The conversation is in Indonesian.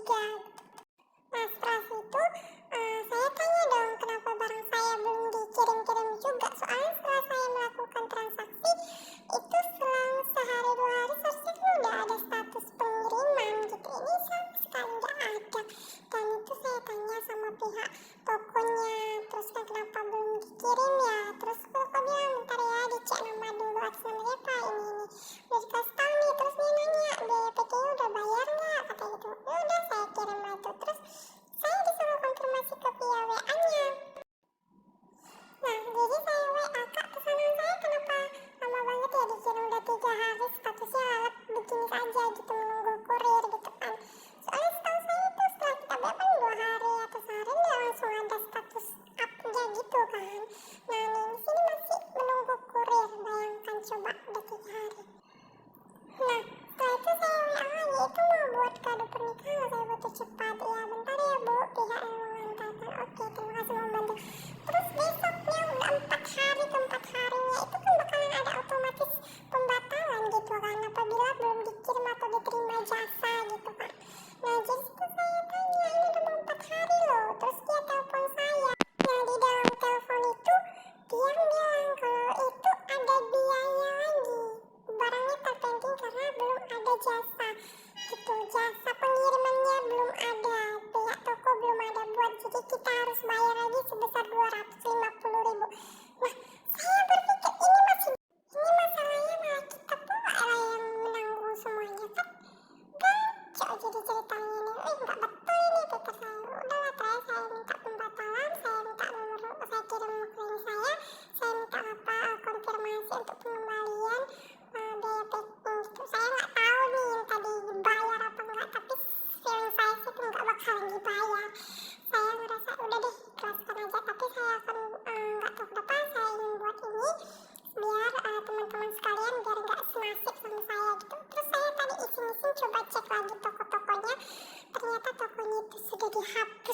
3 gitu. Nah setelah itu saya tanya dong kenapa barang saya belum dikirim-kirim juga, soalnya setelah saya melakukan transaksi itu selang sehari 2 hari seharusnya kan udah ada status pengiriman gitu, ini sama sekali nggak ada. Dan itu saya tanya sama pihak tokonya, terus kan kenapa belum dikirim ya, terus toko bilang bentar ya dicek nama dulu atas nama siapa, ini udah dikasih tahu nih. Terus dia nanya biaya PT-nya udah bayar nggak, kata gitu. Ya udah saya kirim itu, terus saya disuruh konfirmasi ke via WA-nya. Nah jadi saya WA kak pesanan saya kenapa lama banget ya dikirim, udah 3 hari statusnya alat begini saja gitu, menunggu kurir gitu kan. Soalnya setahu saya itu setelah kita bayar kan 2 hari atau sehari dia langsung ada status up-nya gitu kan. Nah nih di sini masih menunggu kurir, bayangkan coba udah 3 hari. Nah setelah itu saya WA lagi, itu mau buat kado pernikahan, saya butuh cepat. Ya bentar ya bu, pihak yang mengantarkan. Oke terima kasih membantu. Terus besoknya udah 4 hari, keempat harinya itu kan bakalan ada otomatis pembatalan gitu kan apabila belum dikirim atau diterima jasa gitu kan. Nah jadi itu saya tanya, ini udah mau 4 hari loh. Terus dia telepon saya, yang di dalam telepon itu dia bilang kalau itu ada biaya lagi, barangnya terpending karena belum ada jasa gitu, jasa pengirimannya belum ada, pihak toko belum ada buat, jadi kita harus bayar lagi sebesar 250.000. Nah saya berpikir ini masalahnya malah kita pula yang menanggung semuanya kan, gacor jadi ceritanya ini. Nggak betul ini pikir saya. Udahlah saya minta pembatalan, saya minta nomor, saya kirim klien saya minta konfirmasi untuk pengembalian biaya packing gitu. Saya nggak tahu nih yang tadi dibayar apa enggak, tapi feeling saya sih itu nggak bakalan dibayar. Saya ngerasa udah deh ikhlaskan aja, tapi saya akan nggak tahu kenapa saya ingin buat ini biar teman-teman sekalian biar nggak senasib sama saya gitu. Terus saya tadi iseng-iseng coba cek lagi toko-tokonya, ternyata tokonya itu sudah dihapus